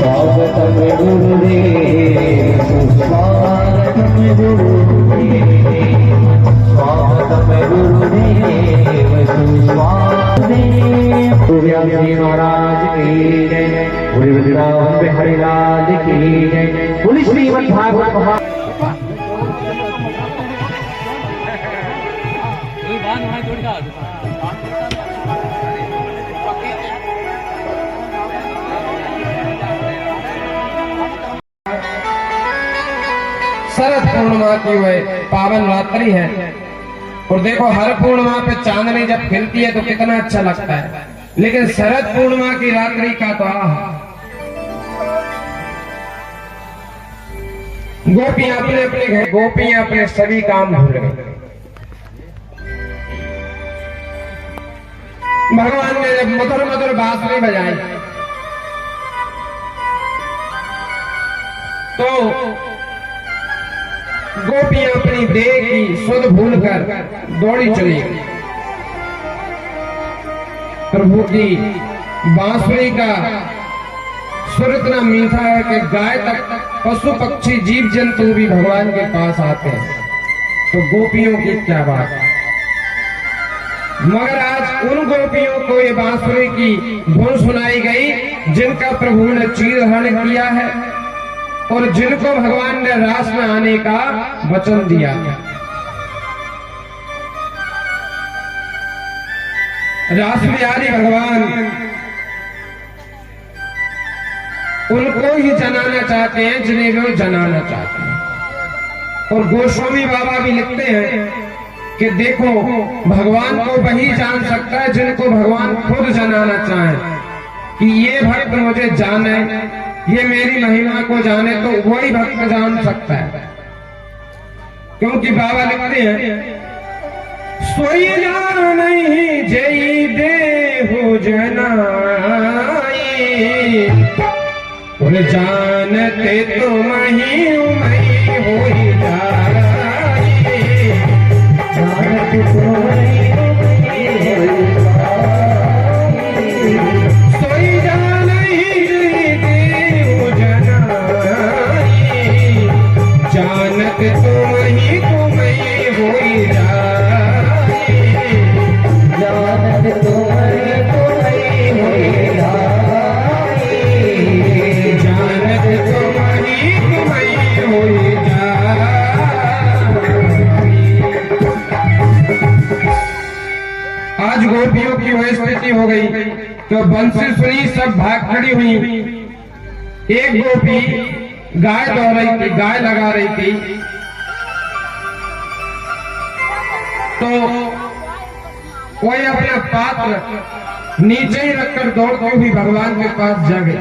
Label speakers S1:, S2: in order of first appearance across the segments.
S1: स्वागतम गुरुदेव सुस्वागतम गुरुदेव, स्वागतम गुरुदेव सुस्वागतम। व्यासी महाराज की जय, बोले वृंदावन बिहारी लाल की जय, बोले श्रीमद् भागवत महाराज।
S2: शरद पूर्णिमा की वह पावन रात्रि है और देखो हर पूर्णिमा पे चांदनी जब खिलती है तो कितना अच्छा लगता है, लेकिन शरद पूर्णिमा की रात्रि का तो गोपियां अपने अपने घर, गोपियां अपने सभी काम भूल गई। भगवान ने जब मधुर मधुर बांसुरी बजाई तो गोपियां अपनी देह की सुध भूलकर दौड़ी चली। प्रभु की बांसुरी का सुर इतना मीठा है कि गाय तक, पशु पक्षी जीव जंतु भी भगवान के पास आते हैं। तो गोपियों की क्या बात है। मगर आज उन गोपियों को ये बांसुरी की धुन सुनाई गई जिनका प्रभु ने चीरहरण किया है और जिनको भगवान ने रास में आने का वचन दिया। रास बिहारी भगवान उनको ही जनाना चाहते हैं जिन्हें वो जनाना चाहते हैं। और गोस्वामी बाबा भी लिखते हैं कि देखो भगवान को वही जान सकता है जिनको भगवान खुद जनाना चाहे, कि ये भक्त मुझे जाने, ये मेरी महिमा को जाने, तो वही भक्त जान सकता है। क्योंकि बाबा लिखते हैं सोई जान नहीं जय दे हो जनाई, जानते तुम ही मई हो जाई, जानते तुम सोई जान ही देव जनाई, जानते तुम ही हो जाई, जानते तुम हो आज गोपियों की वह स्थिति हो गई तो बंसी सुनी, सब भाग खड़ी हुई। एक गोपी गाय दौड़ रही थी, गाय लगा रही थी, तो कोई अपना पात्र नीचे ही रखकर दौड़ती हुई भगवान के पास जा गई।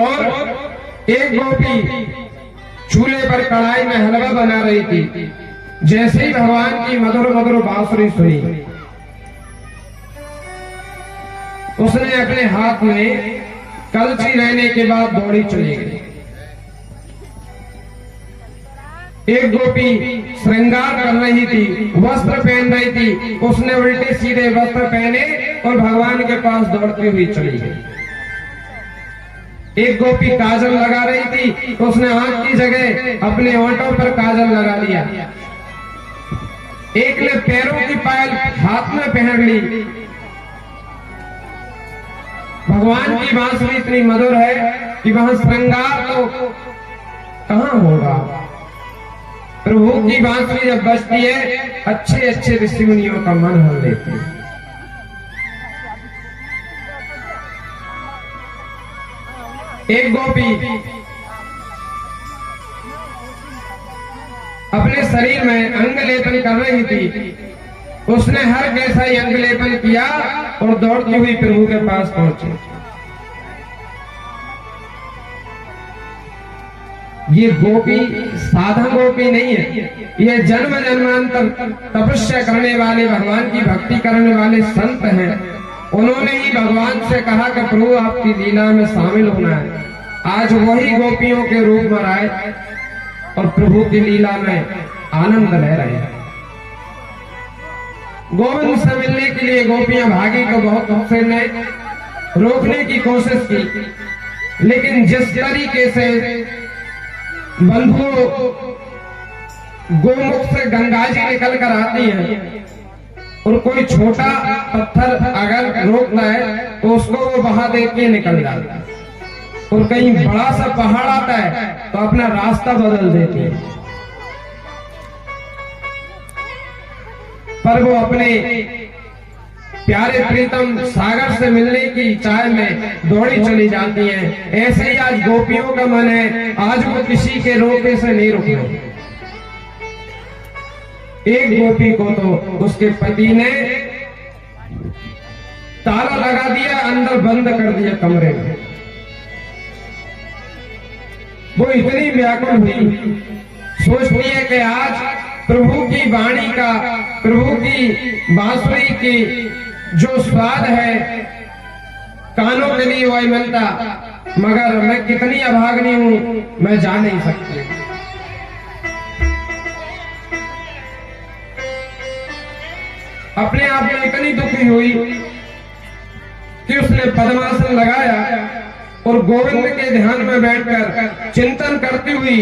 S2: और एक गोपी चूल्हे पर कढ़ाई में हलवा बना रही थी। जैसे ही भगवान की मधुर मधुर बांसुरी सुनी, उसने अपने हाथ में कलछी रहने के बाद दौड़ी चली गई। एक गोपी श्रृंगार कर रही थी, वस्त्र पहन रही थी, उसने उल्टे सीधे वस्त्र पहने और भगवान के पास दौड़ती हुई चली गई। एक गोपी काजल लगा रही थी, उसने आंख की जगह अपने होंठों पर काजल लगा लिया। एक ने पैरों की पायल हाथ में पहन ली। भगवान की बांसुरी इतनी मधुर है कि वहां श्रृंगार तो कहां होगा। प्रभु की बांसुरी जब बजती है, अच्छे अच्छे ऋषि मुनियों का मन हल लेते हैं। एक गोपी अपने शरीर में अंग लेपन कर रही थी, उसने हर कैसा ही अंग लेपन किया और दौड़ती हुई प्रभु के पास पहुंची। ये गोपी साधा गोपी नहीं है, ये जन्म जन्मांतर तपस्या करने वाले, भगवान की भक्ति करने वाले संत हैं। उन्होंने ही भगवान से कहा कि प्रभु आपकी लीला में शामिल होना है। आज वही गोपियों के रूप में आए और प्रभु की लीला में आनंद ले रहे हैं। गोविंद से मिलने के लिए गोपियां भागी तो बहुत से ने रोकने की कोशिश की, लेकिन जिस तरीके से बंधु गोमुख से गंगा जी निकल कर आती हैं और कोई छोटा पत्थर अगर रोकता है तो उसको वो बहा दे के निकल जाता है, और कहीं बड़ा सा पहाड़ आता है तो अपना रास्ता बदल देती है। पर वो अपने प्यारे प्रीतम सागर से मिलने की चाह में दौड़ी चली जाती हैं। ऐसे ही आज गोपियों का मन है, आज वो किसी के रोके से नहीं रुक रहे। एक गोपी को तो उसके पति ने ताला लगा दिया, अंदर बंद कर दिया कमरे में। वो इतनी व्याकुल हुई, सोचती है कि आज प्रभु की वाणी का, प्रभु की बांसुरी की जो स्वाद है कानों के लिए वही मिलता, मगर मैं कितनी अभागनी हूं मैं जा नहीं सकती। अपने आप में इतनी दुखी हुई कि उसने पद्मासन लगाया और गोविंद के ध्यान में बैठकर चिंतन करती हुई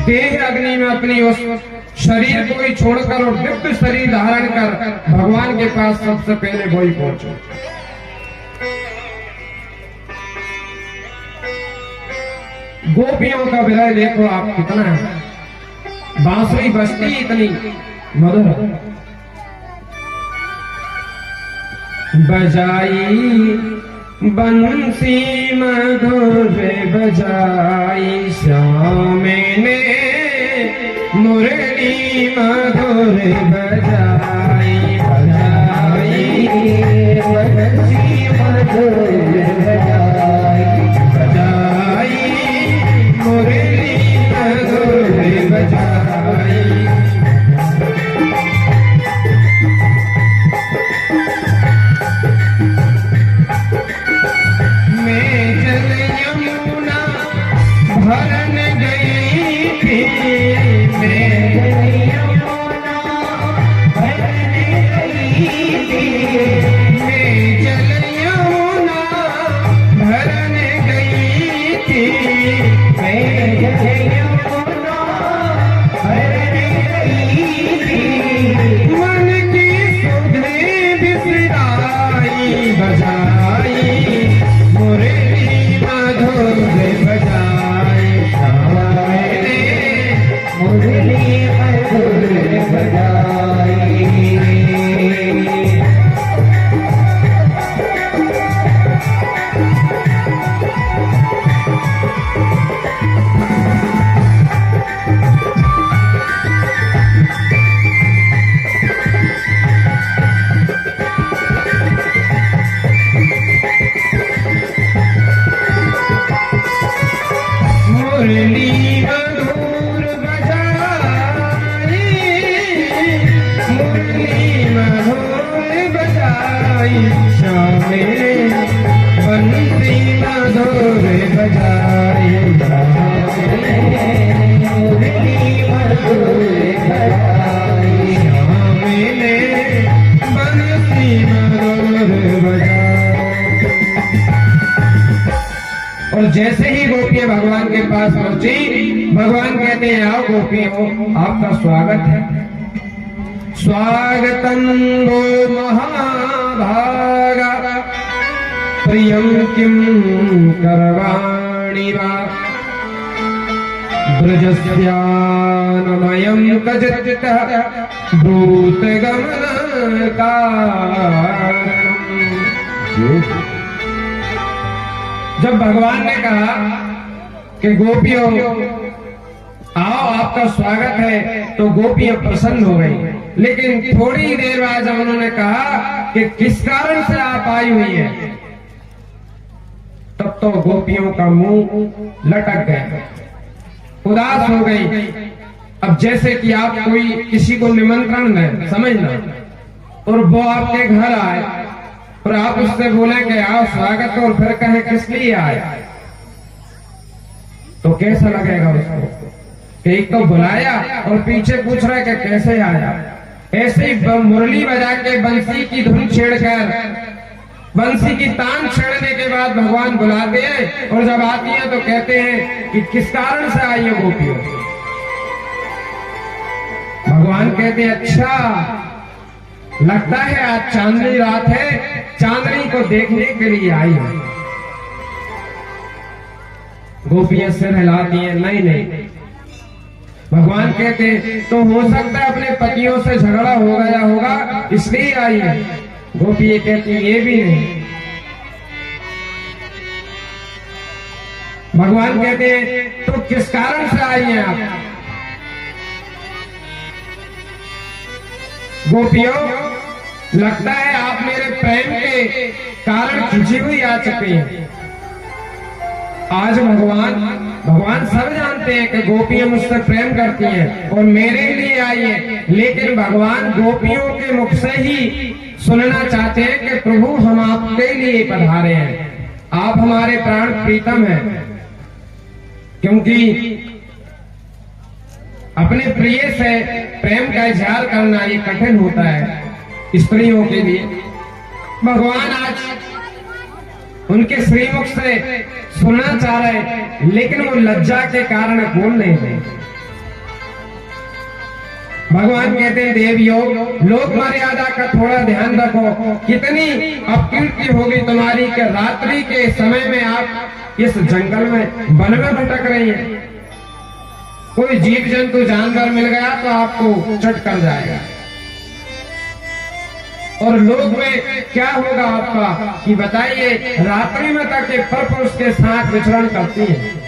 S2: देह अग्नि में अपनी उस शरीर को ही छोड़कर और दिव्य शरीर धारण कर भगवान के पास सबसे पहले वही पहुंचे। गोपियों का विलय देखो आप कितना है, बांसुरी बजती इतनी मधुर है। बजाई बंसी मधुर बजाई श्याम ने मुरली मधुर बजाई, बजाई बंसी मधुर बजाई, बजाई मुरली मधुर बजाई। भरन गई थी मैं यमुना, भरन गई थी मैं जल यमुना, भरन गई थी मैं जल यमुना, भरन गई थी। मन की सुधे बिसराई बजाई मुरली मधुर बजाई, मुरली मधुर बजाई। मुरली मधुर बजाई, मुरली मधुर बजाई, श्याम ने बंसी मधुर बजाई, मुरली मधुर बजाई, श्याम ने बंसी मधुर बजाई। और जैसे ही गोपियां भगवान के पास पहुंची, भगवान कहते हैं आओ गोपियों आपका स्वागत है। स्वागतम गो महाभागा प्रियम किम करवाणि वा, ब्रजस्यानमयं कजचितः भूत गमन कारणम्। जब भगवान ने कहा कि गोपियों आओ आपका स्वागत है, तो गोपियां प्रसन्न हो गई। लेकिन थोड़ी देर बाद जब उन्होंने कहा कि किस कारण से आप आई हुई हैं, तब तो गोपियों का मुंह लटक गया, उदास हो गई। अब जैसे कि आप कोई किसी को निमंत्रण दें, समझना, और वो आपके घर आए और आप उससे बोले कि आओ स्वागत, और फिर कहे किस लिए आए, तो कैसा लगेगा उसको कि एक तो बुलाया और पीछे पूछ रहा है कि कैसे आया। ऐसे ही मुरली बजा के बंसी की धुन छेड़कर, बंसी की तान छेड़ने के बाद भगवान बुलाते हैं, और जब आती हैं तो कहते हैं कि किस कारण से आई है गोपियों। भगवान कहते हैं अच्छा लगता है आज चांदनी रात है, चांदनी को देखने के लिए आई है। गोपियां सिर हिलाती हैं, नहीं नहीं। भगवान कहते हैं तो हो सकता है अपने पतियों से झगड़ा हो गया होगा इसलिए आई है। गोपी कहती है ये भी नहीं। भगवान कहते हैं तो किस कारण से आई हैं आप। गोपियों लगता है आप मेरे प्रेम के कारण खिंची हुई आ चुकी हैं। आज भगवान सब जानते हैं कि गोपियां मुझसे प्रेम करती हैं और मेरे लिए आई है, लेकिन भगवान गोपियों के मुख से ही सुनना चाहते हैं कि प्रभु हम आपके लिए पधारे हैं, आप हमारे प्राण प्रीतम हैं। क्योंकि अपने प्रिय से प्रेम का इजहार करना ये कठिन होता है स्त्रियों के लिए। भगवान आज उनके श्रीमुख से सुनना चाह रहे, लेकिन वो लज्जा के कारण बोल नहीं रहे। भगवान कहते हैं देवियों लोक मर्यादा का थोड़ा ध्यान रखो। कितनी अपकीर्ति होगी तुम्हारी कि रात्रि के समय में आप इस जंगल में वन में भटक रही हैं। कोई जीव जंतु जानवर मिल गया तो आपको चट कर जाएगा, और लोक में क्या होगा आपका कि बताइए। रात्रि में तक एक परपुरुष के साथ विचरण करती है।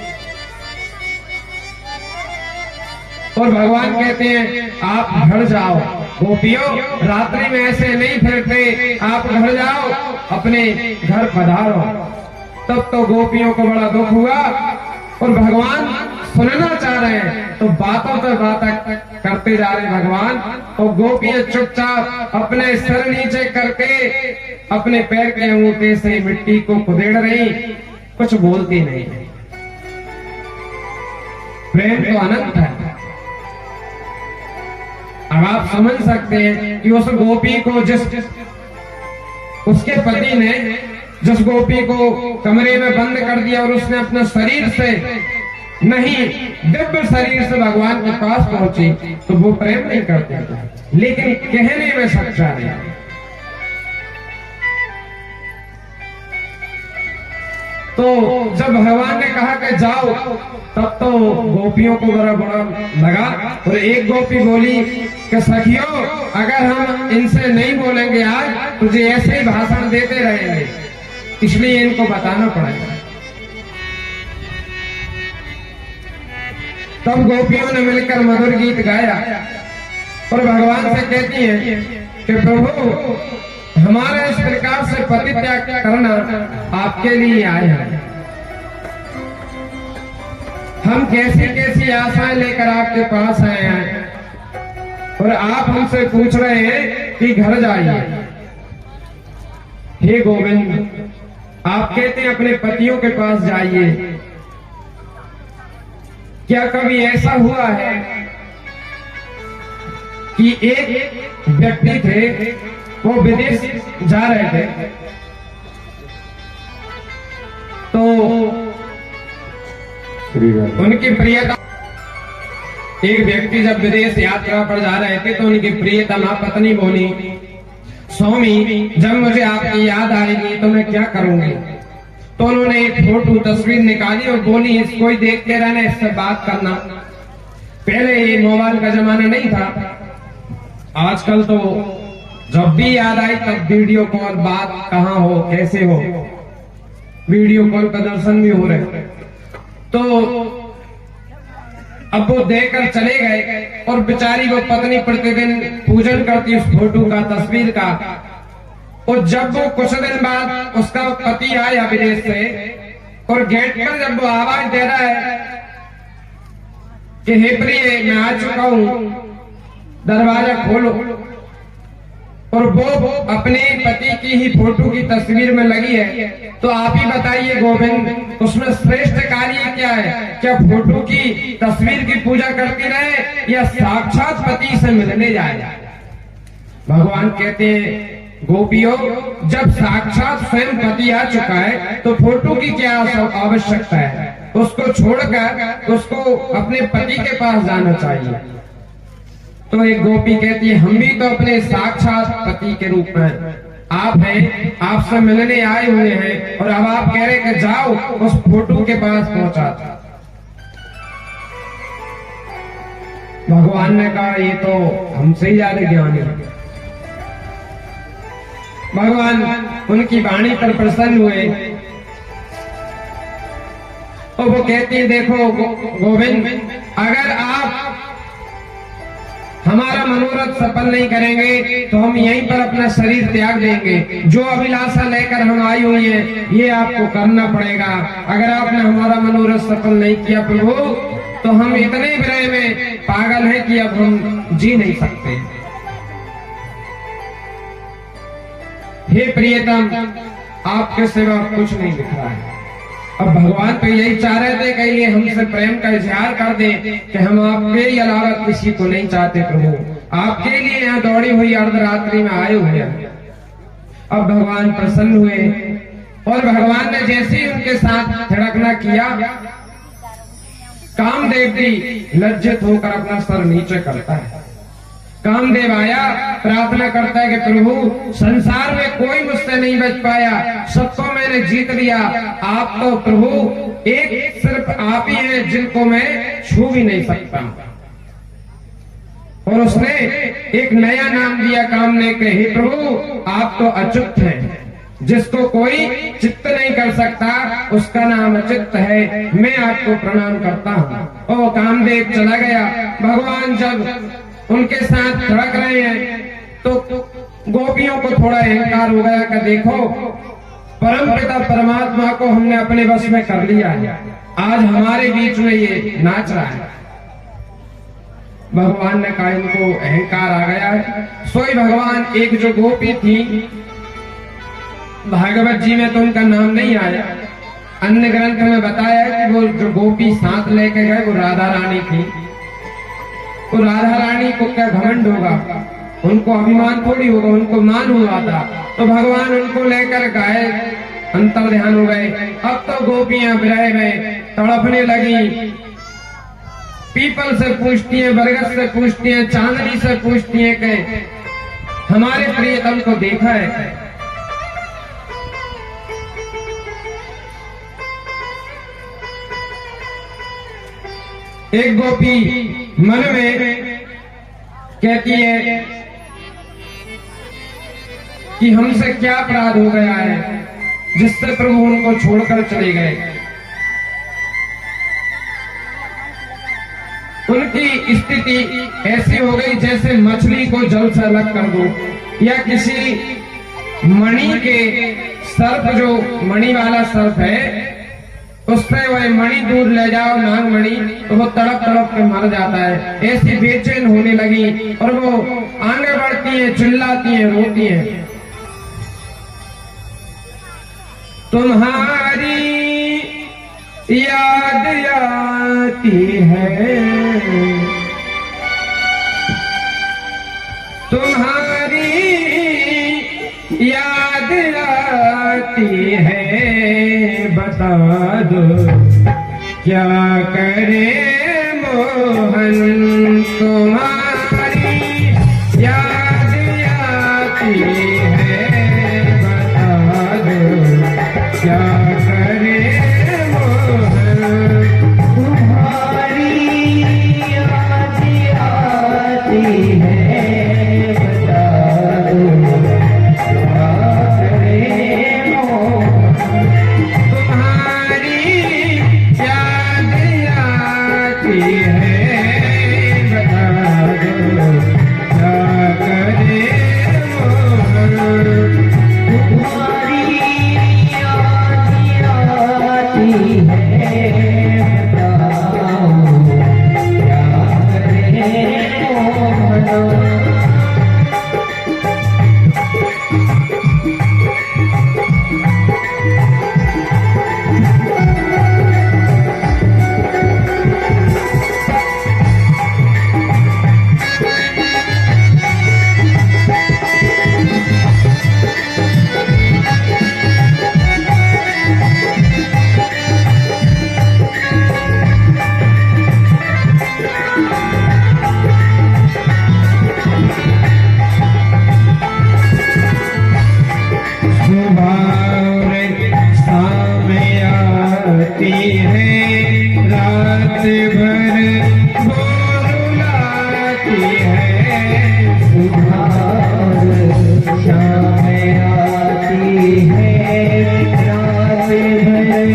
S2: और भगवान कहते हैं आप घर जाओ गोपियों, रात्रि में ऐसे नहीं फिरते, आप घर जाओ, अपने घर पधारो। तब तो गोपियों को बड़ा दुख हुआ और भगवान सुनना चाह रहे हैं तो बातों पर बातें करते जा रहे भगवान। और गोपियां चुपचाप अपने सिर नीचे करके अपने पैर के अंगूठे से मिट्टी को कुदेड़ रही, कुछ बोलती नहीं। प्रेम तो अनंत है। अब आप समझ सकते हैं कि उस गोपी को उसके पति ने जिस गोपी को कमरे में बंद कर दिया और उसने अपने शरीर से नहीं दिव्य शरीर से भगवान के पास पहुंची, तो वो प्रेम नहीं करते, लेकिन कहने में सच्चा है। तो जब भगवान ने कहा कि जाओ, तब तो गोपियों को बड़ा लगा। और एक गोपी बोली कि सखियों अगर हम इनसे नहीं बोलेंगे आज, तुझे ऐसे ही भाषण देते रहेंगे, इसलिए इनको बताना पड़ेगा। तब गोपियों ने मिलकर मधुर गीत गाया और भगवान से कहती हैं कि प्रभु हमारा इस प्रकार से पति त्याग करना आपके लिए आए हैं। हम कैसी कैसी आशाएं लेकर आपके पास आए हैं और आप हमसे पूछ रहे हैं कि घर जाइए। हे गोविंद, आप कहते हैं अपने पतियों के पास जाइए। क्या कभी ऐसा हुआ है कि एक व्यक्ति थे, वो विदेश जा रहे थे, तो उनकी प्रियतमा, एक व्यक्ति जब विदेश यात्रा पर जा रहे थे तो उनकी प्रियतमा पत्नी बोली, स्वामी जब मुझे आपकी याद आएगी तो मैं क्या करूंगी। तो उन्होंने एक फोटो तस्वीर निकाली और बोली इसको ही देखते रहना, इससे बात करना। पहले ये मोबाइल का जमाना नहीं था, आजकल तो जब भी याद आई तब वीडियो कॉल, बात कहाँ हो कैसे हो, वीडियो कॉल का दर्शन भी हो रहे। तो अब वो देखकर चले गए और बेचारी वो पत्नी प्रतिदिन पूजन करती उस फोटो का, तस्वीर का। और जब वो कुछ दिन बाद उसका पति आया विदेश से और गेट पर जब वो आवाज दे रहा है कि हे प्रिय मैं आ चुका हूं, दरवाजा खोलो, और वो अपने पति की ही फोटो की तस्वीर में लगी है, तो आप ही बताइए गोविंद उसमें श्रेष्ठ कार्य क्या है? क्या फोटो की तस्वीर की पूजा करती रहे या साक्षात पति से मिलने जाए? भगवान कहते हैं गोपियों, जब साक्षात स्वयं पति आ चुका है तो फोटो की क्या आवश्यकता है? उसको छोड़कर उसको अपने पति के पास जाना चाहिए। तो एक गोपी कहती है हम भी तो अपने साक्षात पति के रूप में आप हैं, आपसे मिलने आए हुए हैं और अब आप कह रहे कि जाओ उस फोटो के पास पहुंचा। भगवान ने कहा ये तो हमसे ही ज्यादा ज्ञानी है। भगवान उनकी वाणी पर प्रसन्न हुए और वो कहती है देखो गोविंद, अगर आप हमारा मनोरथ सफल नहीं करेंगे तो हम यहीं पर अपना शरीर त्याग देंगे। जो अभिलाषा लेकर हम आई हुई है ये आपको करना पड़ेगा। अगर आपने हमारा मनोरथ सफल नहीं किया प्रभु तो हम इतने विरह में पागल हैं कि अब हम जी नहीं सकते। हे प्रियतम, आपके सिवा कुछ नहीं दिख रहा है। अब भगवान तो यही चाह रहे थे कि ये हमसे प्रेम का इजहार कर दे कि हम आपके अलावा किसी को नहीं चाहते प्रभु, आपके लिए यहाँ दौड़ी हुई अर्धरात्रि में आए हुए हैं। अब भगवान प्रसन्न हुए और भगवान ने जैसे ही उनके साथ थिड़कना किया, कामदेव भी लज्जित होकर अपना सर नीचे करता है। कामदेव आया, प्रार्थना करता है कि प्रभु संसार में कोई मुझसे नहीं बच पाया, सबको मैंने जीत लिया। आप तो प्रभु एक सिर्फ आप ही हैं जिनको मैं छू भी नहीं सकता। और उसने एक नया नाम दिया काम ने कि हे प्रभु आप तो अच्युत हैं, जिसको कोई चित्त नहीं कर सकता उसका नाम अच्युत है। मैं आपको प्रणाम करता हूँ। और कामदेव चला गया। भगवान जब उनके साथ धड़क रहे हैं तो गोपियों को थोड़ा अहंकार हो गया कि देखो परमपिता परमात्मा को हमने अपने वश में कर लिया है, आज हमारे बीच में ये नाच रहा है। भगवान ने कहा इनको अहंकार आ गया है। सोई भगवान एक जो गोपी थी, भागवत जी में तो उनका नाम नहीं आया, अन्य ग्रंथ में बताया कि वो जो गोपी साथ लेके गए वो राधा रानी थी। तो राधा रानी को क्या घमंड होगा, उनको अभिमान थोड़ी होगा, उनको मान हुआ था। तो भगवान उनको लेकर गए, अंतर ध्यान हो गए। अब तो गोपियां विरह में तड़पने लगी, पीपल से पूछती हैं, बरगद से पूछती हैं, चांदनी से पूछती हैं कि हमारे प्रियतम को देखा है। एक गोपी मन में कहती है कि हमसे क्या अपराध हो गया है जिससे प्रभु उनको छोड़कर चले गए। उनकी स्थिति ऐसी हो गई जैसे मछली को जल से अलग कर दो, या किसी मणि के सर्प, जो मणि वाला सर्प है, उससे वह मणि दूर ले जाओ, नाग मणि, तो वो तड़प तड़प के मर जाता है। ऐसी बेचैन होने लगी और वो आगे बढ़ती है, चिल्लाती है, रोती है। तुम्हारी याद आती है, तुम्हारी याद आती है, बता दो क्या करे मोहन। तुम्हारी याद आती है, बता दो क्या करे मोहन।
S1: तुम्हारी याद आती है, बता दो क्या करे मोहन।
S2: तुम्हारी याद आती है, बता रुलाती है रात भर वो रुलाती है
S1: सुबह शाम आती है रात भर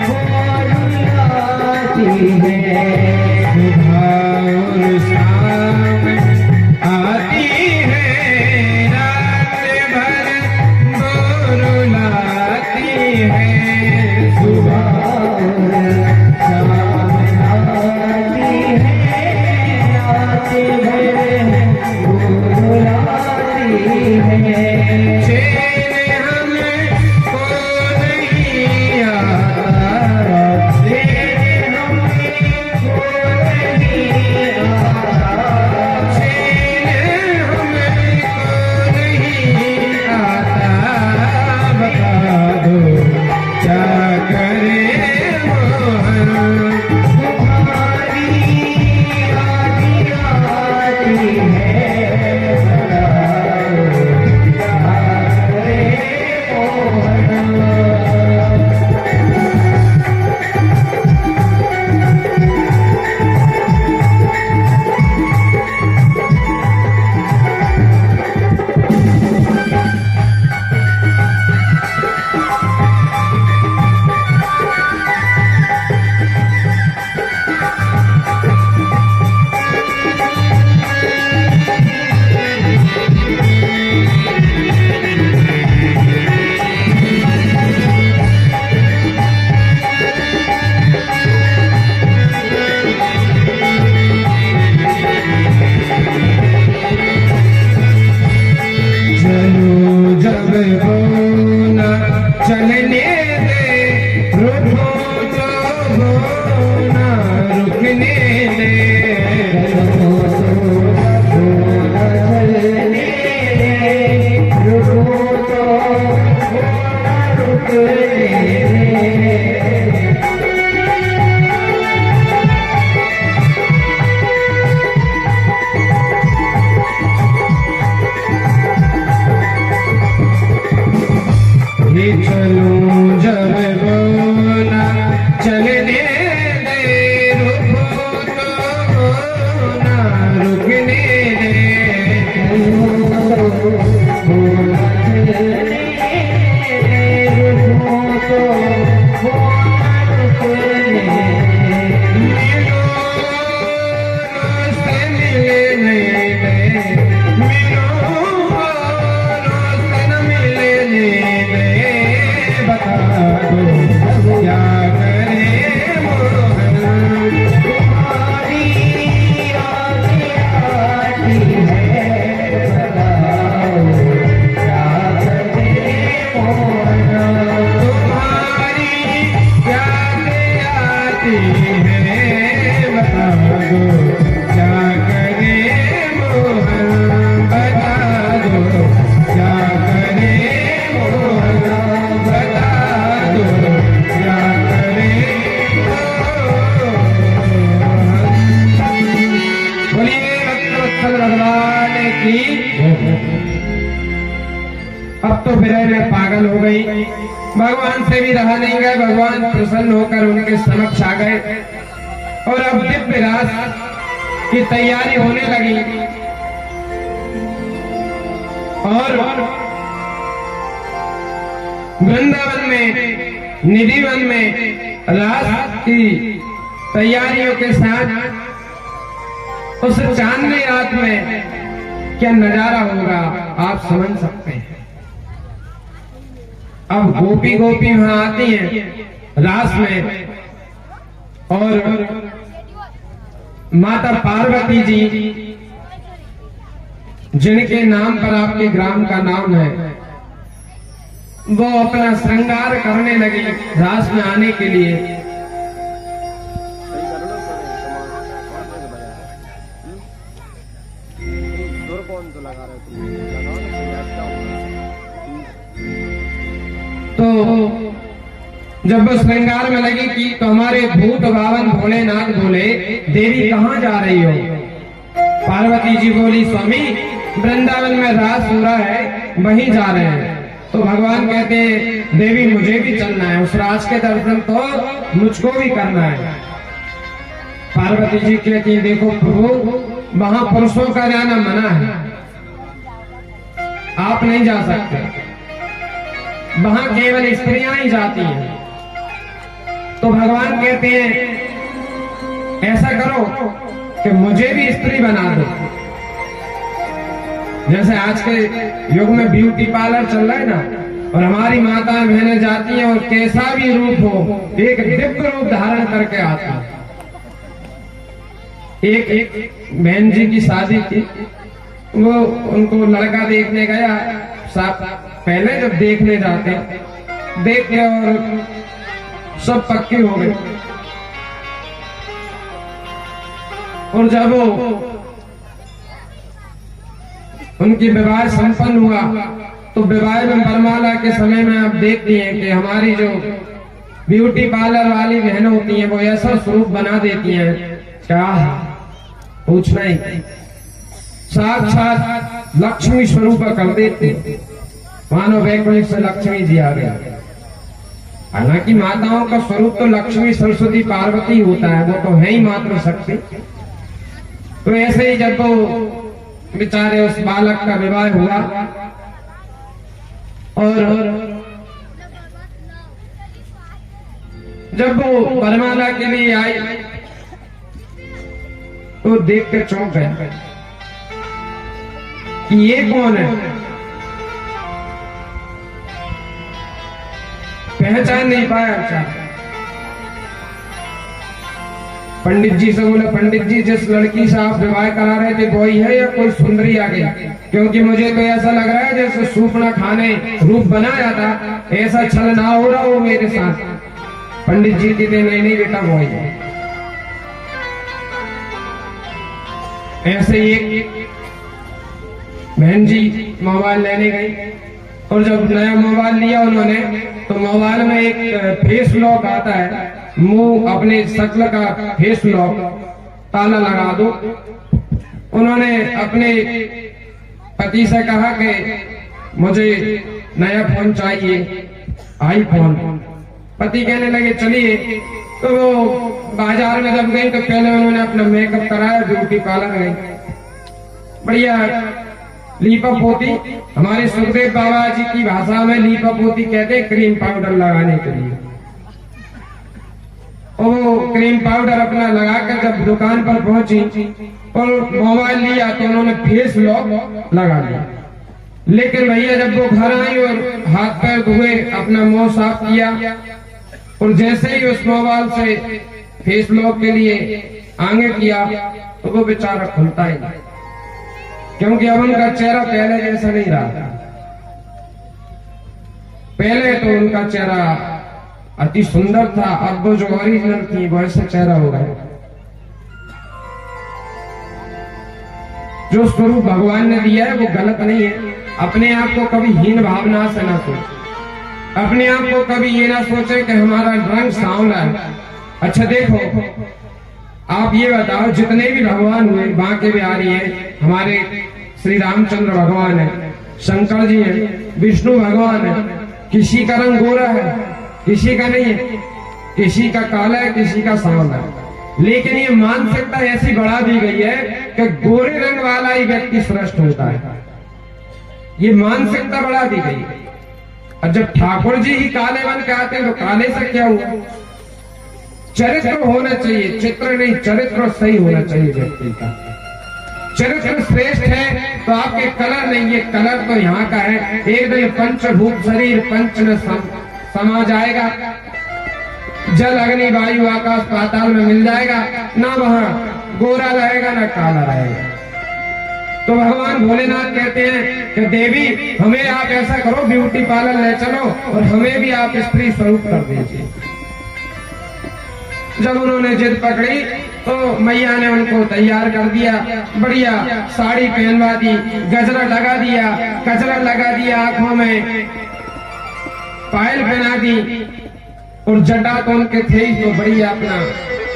S1: वो रुलाती है
S2: सुबह और शाम आती है रात भर वो रुलाती है सुबह
S1: शाम आती है रात भर वो रुलाती है
S2: चैन हमको नहीं आता
S1: चैन हमको नहीं आता
S2: चैन हमको नहीं आता बता दो क्या करे मोहन
S1: तुम्हारी आती आती है बताओ क्या करे मोहन चलो जब बोना चलने दे रुको तो बोना रुकने दे ये चलो जब बोना चलने दे रुको तो बोना रुकने दे मिलो से मिलने दे मिलो से न मिलने दे बता दो क्या करे मोहन तुम्हारी याद आती है बता दो क्या करे मोहन बता दो क्या करे मोहन बता दो क्या करे मोहन। बोलिए भक्तवत्सल भगवान की। अब तो फिर मैं पागल हो गई, भगवान से भी रहा नहीं गए, भगवान प्रसन्न होकर उनके समक्ष आ गए और अब दिव्य रास की तैयारी होने लगी और वृंदावन में निधिवन में रास की तैयारियों के साथ उस चांदनी रात में क्या नजारा होगा आप समझ सकते हैं। अब गोपी गोपी वहां आती हैं रास में और माता पार्वती जी जिनके नाम पर आपके ग्राम का नाम है वो अपना श्रृंगार करने लगी रास में आने के लिए। तो जब वो श्रृंगार में लगी कि तो हमारे भूत भावन भोलेनाथ बोले देवी कहाँ जा रही हो। पार्वती जी बोली स्वामी वृंदावन में रास हो रहा है वहीं जा रहे हैं। तो भगवान कहते हैं देवी मुझे भी चलना है, उस राज के दर्शन तो मुझको भी करना है। पार्वती जी कहती है देखो प्रभु वहां पुरुषों का जाना मना है, आप नहीं जा सकते, वहां केवल स्त्रियां ही जाती हैं। तो भगवान कहते हैं ऐसा करो कि मुझे भी स्त्री बना दो। जैसे आज के युग में ब्यूटी पार्लर चल रहा है ना, और हमारी माताएं बहनें जाती हैं और कैसा भी रूप हो एक दिव्य रूप धारण करके आती है। एक बहन जी की शादी थी, वो उनको लड़का देखने गया, पहले जब देखने जाते देख के और सब पक्की हो गई, और जब वो उनकी विवाह संपन्न हुआ तो विवाह में वरमाला के समय में आप देखती हैं कि हमारी जो ब्यूटी पार्लर वाली बहनें होती हैं वो ऐसा स्वरूप बना देती हैं, क्या पूछना ही, साक्षात लक्ष्मी स्वरूप कर देती, मानो वैकुंठ से लक्ष्मी जी आ गया। हालांकि माताओं का स्वरूप तो लक्ष्मी सरस्वती पार्वती होता है, वो तो है ही मात्र शक्ति। तो ऐसे ही जब वो बेचारे उस बालक का विवाह हुआ और जब वो वरमाला के लिए आई तो देख कर चौंक गया कि ये कौन है, पहचान नहीं पाया। अच्छा पंडित जी से बोला, पंडित जी जिस लड़की से आप विवाह करा रहे थे वही है या कोई सुंदरी आ गई, क्योंकि मुझे तो ऐसा लग रहा है जैसे सूपना खाने रूप बनाया था, ऐसा छल ना हो रहा हो मेरे साथ। पंडित जी कहते नहीं बेटा वही है। ऐसे ही एक बहन जी मोबाइल लेने गई और जब नया मोबाइल लिया उन्होंने तो मोबाइल में एक फेस लॉक आता है, मुंह अपने शक्ल का फेस लॉक ताला लगा दो। उन्होंने अपने पति से कहा कि मुझे नया फोन चाहिए, आईफोन। पति कहने लगे चलिए। तो वो बाजार में जब गई तो पहले उन्होंने अपना मेकअप कराया, ब्यूटी पार्लर गई, बढ़िया लीपा पोती, हमारे सुखदेव बाबा जी की भाषा में लीपा पोती कहते हैं क्रीम पाउडर लगाने के लिए। और वो क्रीम पाउडर अपना लगाकर जब दुकान पर पहुंची और मोबाइल लिया तो उन्होंने फेस लॉक लगा लिया। लेकिन भैया जब वो घर आई और हाथ पैर धोए, अपना मुंह साफ किया और जैसे ही उस मोबाइल से फेस लॉक के लिए आगे किया तो वो बेचारा खुलता ही नहीं, क्योंकि अब उनका चेहरा पहले जैसा नहीं रहा। पहले तो उनका चेहरा अति सुंदर था, अब वो जो ओरिजिनल थी वो ऐसा चेहरा हो गया। जो स्वरूप भगवान ने दिया है वो गलत नहीं है। अपने आप को कभी हीन भावना से ना सोचे, अपने आप को कभी ये ना सोचे कि हमारा रंग सांवला है। अच्छा देखो, आप ये बताओ जितने भी भगवान हुए, बांके बिहारी है, हमारे श्री रामचंद्र भगवान है, शंकर जी है, विष्णु भगवान है, किसी का रंग गोरा है, किसी का नहीं है, किसी का काला है, किसी का सांवला है। लेकिन ये मानसिकता ऐसी बढ़ा दी गई है कि गोरे रंग वाला ही व्यक्ति श्रेष्ठ होता है। ये मानसिकता बढ़ा दी गई है। और जब ठाकुर जी ही काले बन के आते हैं तो काले से क्या हुआ? चरित्र होना चाहिए, चित्र नहीं, चरित्र सही होना चाहिए व्यक्ति का। चरित्र श्रेष्ठ है तो आपके कलर नहीं, ये कलर तो यहाँ का है। एक दिन पंचभूत शरीर पंच में समा जाएगा, जल अग्नि वायु आकाश पाताल में मिल जाएगा, ना वहां गोरा रहेगा ना काला रहेगा। तो भगवान भोलेनाथ कहते हैं कि देवी हमें आप ऐसा करो, ब्यूटी पार्लर ले चलो और हमें भी आप स्त्री स्वरूप कर दीजिए। जब उन्होंने जिद पकड़ी तो मैया ने उनको तैयार कर दिया, बढ़िया साड़ी पहनवा दी, गजरा लगा दिया, कजरा लगा दिया, आंखों में पायल पहना दी और जटा तो उनके थे ही तो बढ़िया अपना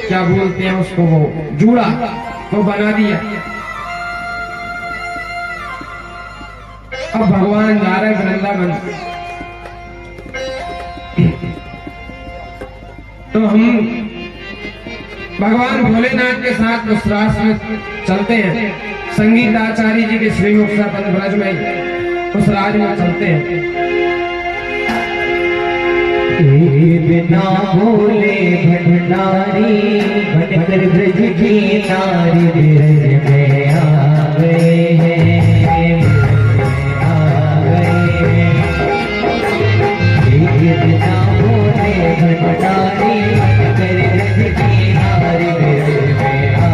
S1: क्या बोलते हैं उसको, वो जूड़ा तो बना दिया। अब भगवान जा रहे वृंदावन, तो हम भगवान भोलेनाथ के साथ उस रास में चलते हैं। संगीत आचार्य जी के श्रीमुख सपन ब्रज में उस राज में चलते हैं।
S2: बिना भोले भंडारी बनकर ब्रज की नारी ब्रज में आ गए हैं, आ गए हैं। बिना भोले भंडारी बनकर ब्रज की नारी ब्रज में आ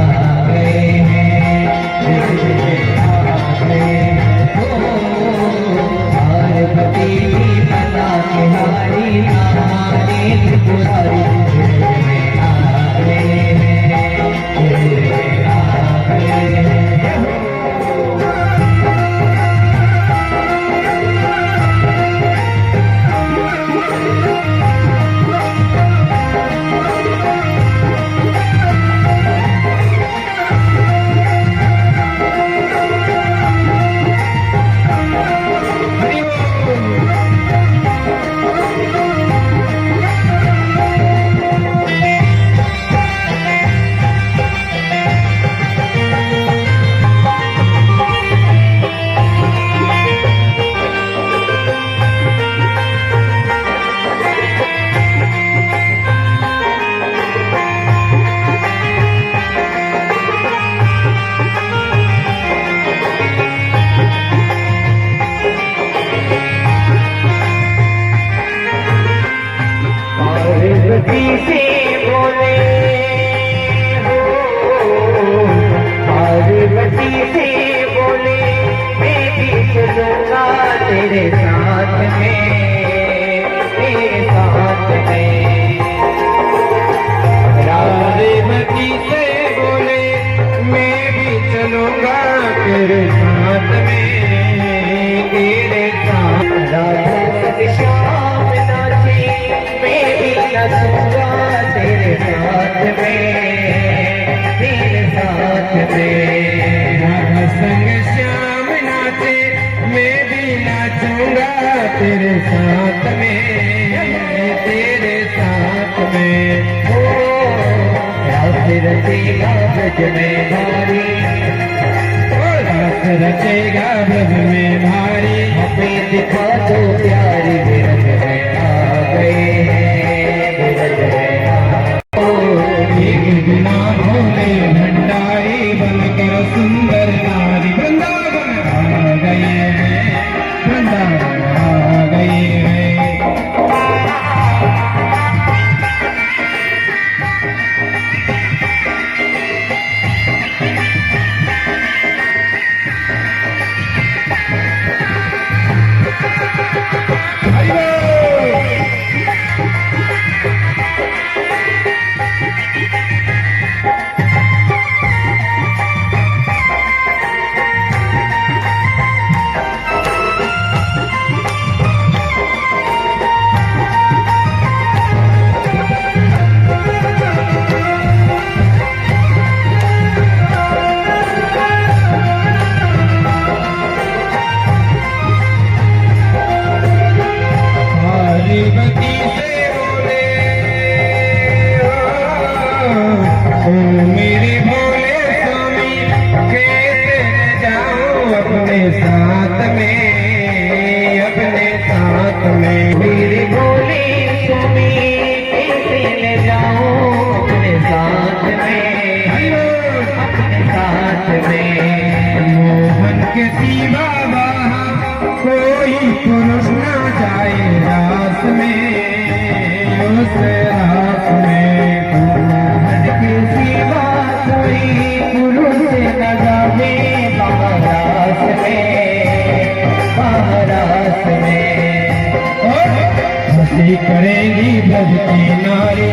S2: गए हैं, ब्रज में आ गए हैं। पार्वती बना के हारी हमारे त्रिपुरारी ब्रज में आ गए हैं, ब्रज में आ गए हैं। पार्वती से बोले हो, पार्वती से बोले मैं भी चलूंगा तेरे साथ में, तेरे साथ में।
S1: पार्वती से बोले मैं भी चलूंगा तेरे साथ में, तेरे साथ।
S2: राधा श्याम नाचे मैं भी नचूंगा तेरे साथ में, तेरे साथ में।
S1: राधा संग श्याम नाचे मैं भी नाचूंगा तेरे साथ में, तेरे साथ में।
S2: ओ रास रचेगा ब्रज में भारी,
S1: रस रचेगा ब्रज में भारी।
S2: हमें दिखा दो प्यारी ब्रज में आ गए हैं, ब्रज में आ।
S1: एक बिना भोले भंडारी बनकर सुंदर नारी वृंदावन आ गए हैं, वृंदावन आ गए हैं। पार्वती से बोले ओ मेरे भोले स्वामी कैसे न जाऊं अपने साथ में, अपने साथ में।
S2: मेरे भोले स्वामी कैसे ले जाऊं अपने साथ में, अपने साथ में।
S1: मोहन के सिवा वहाँ कोई पुरुष न जाए रास में, उस रास में।
S2: मोहन के सिवा कोई पुरुष न जावे महारास में, महारास में।
S1: हंसी करेंगी ब्रज की नारी,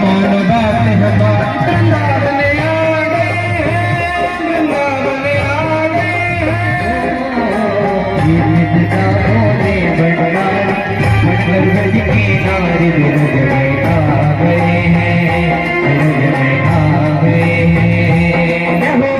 S1: मान बात हमारी। वृंदावन आ गए हैं, वृंदावन आ गए हैं।
S2: बिना भोले भंडारी बनकर ब्रज की नारी ब्रज में आ गए हैं, ब्रज में आ गए हैं। हो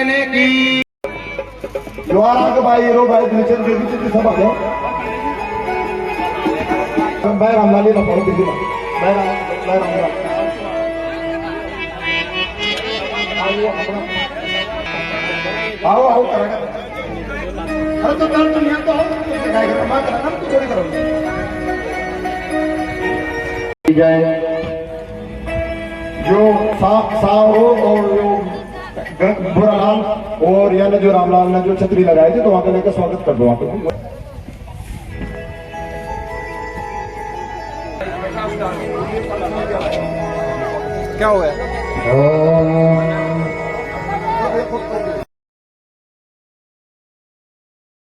S1: करने की।
S3: द्वारा भाई रो भाई दिनचर्या के बीच की सभा है मैं रामलाली ना पढ़ के मैं रामलाल आओ आओ करेगा अरे तो कल तुम यहाँ तो आओ तो क्या करेगा मैं करेगा तो थोड़ी करूँगा जय जो साहो और जो बुरालाल और यानी जो रामलाल ने जो छतरी लगाई थी तो वहां पे लेकर स्वागत कर दो वहां पे क्या हो गया